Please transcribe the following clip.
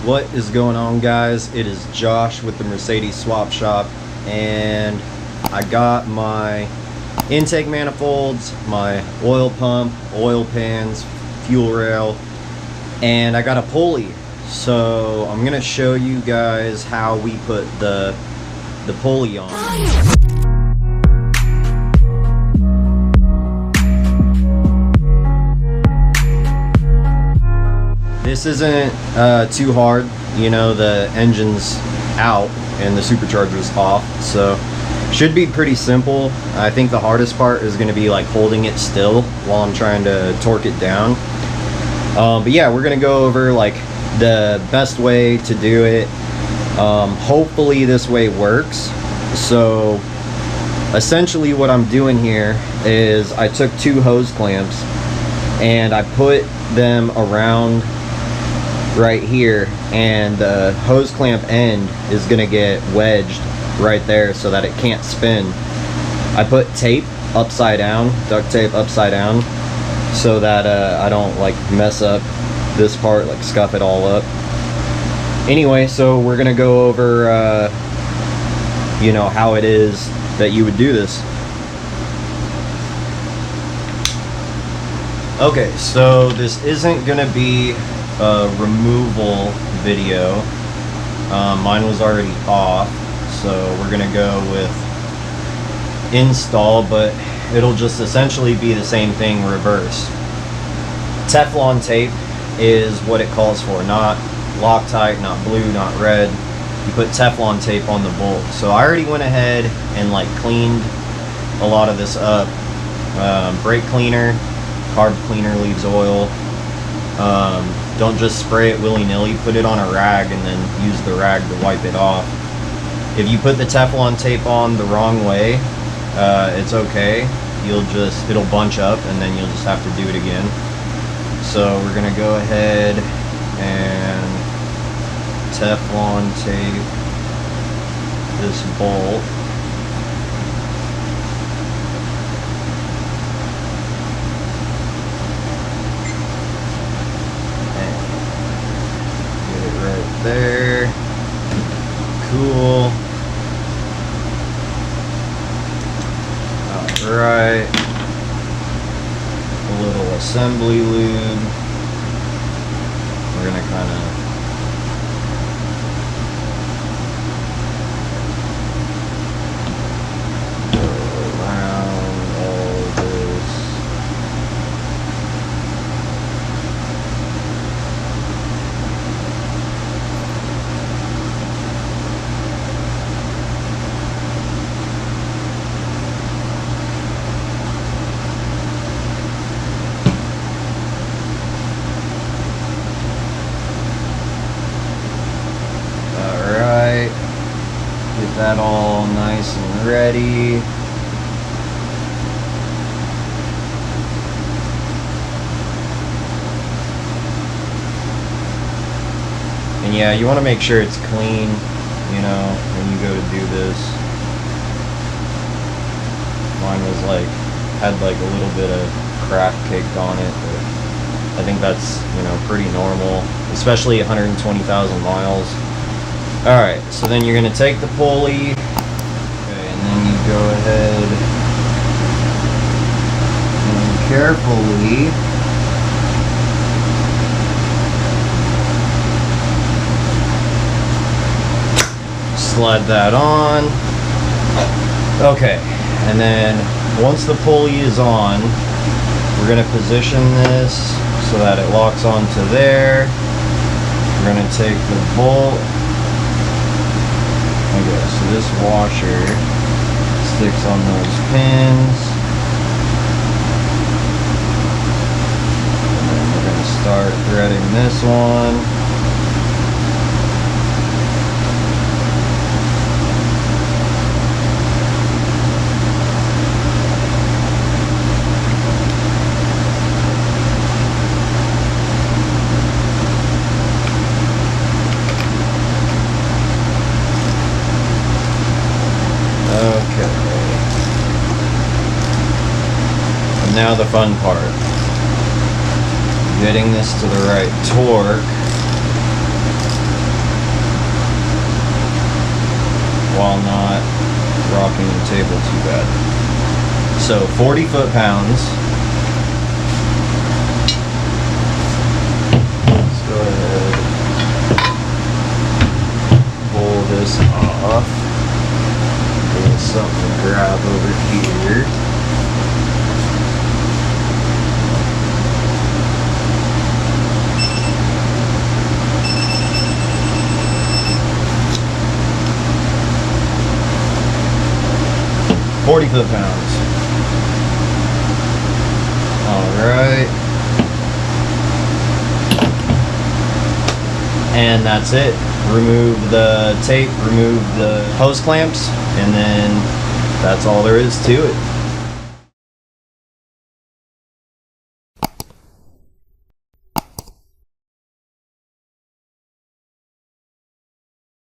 What is going on, guys? It is Josh with the Mercedes Swap Shop, and I got my intake manifolds, my oil pump, oil pans, fuel rail, and I got a pulley. So I'm gonna show you guys how we put the pulley on. This isn't too hard, you know, the engine's out and the supercharger's off, so should be pretty simple. I think the hardest part is going to be like holding it still while I'm trying to torque it down. But yeah, we're going to go over like the best way to do it. Hopefully this way works. So essentially what I'm doing here is I took two hose clamps and I put them around right here, and the hose clamp end is gonna get wedged right there so that it can't spin. I put tape upside down, duct tape upside down, so that I don't like mess up this part, like scuff it all up. Anyway, so we're gonna go over you know, how it is that you would do this. Okay, so this isn't gonna be a removal video. Mine was already off, so we're gonna go with install, but it'll just essentially be the same thing reverse. Teflon tape is what it calls for, not Loctite, not blue, not red. You put Teflon tape on the bolt. So I already went ahead and like cleaned a lot of this up. Brake cleaner, carb cleaner leaves oil. Don't just spray it willy-nilly, put it on a rag and then use the rag to wipe it off. If you put the Teflon tape on the wrong way, it's okay. It'll bunch up and then you'll just have to do it again. So we're gonna go ahead and Teflon tape this bolt. There, cool. Alright, a little assembly lube. We're gonna kind of go around all this. Get that all nice and ready. And yeah, you want to make sure it's clean, you know, when you go to do this. Mine was like, had like a little bit of crack caked on it, but I think that's, you know, pretty normal, especially 120,000 miles. Alright, so then you're going to take the pulley, okay, and then you go ahead and carefully slide that on. Okay, and then once the pulley is on, we're going to position this so that it locks onto there. We're going to take the bolt. Okay, so this washer sticks on those pins. And then we're going to start threading this one. Now the fun part. Getting this to the right torque. while not rocking the table too bad. So 40 foot-pounds. Let's go ahead, pull this off. There's something to grab over here. $40 foot-pounds. Alright. And that's it. Remove the tape, remove the hose clamps, and then that's all there is to it.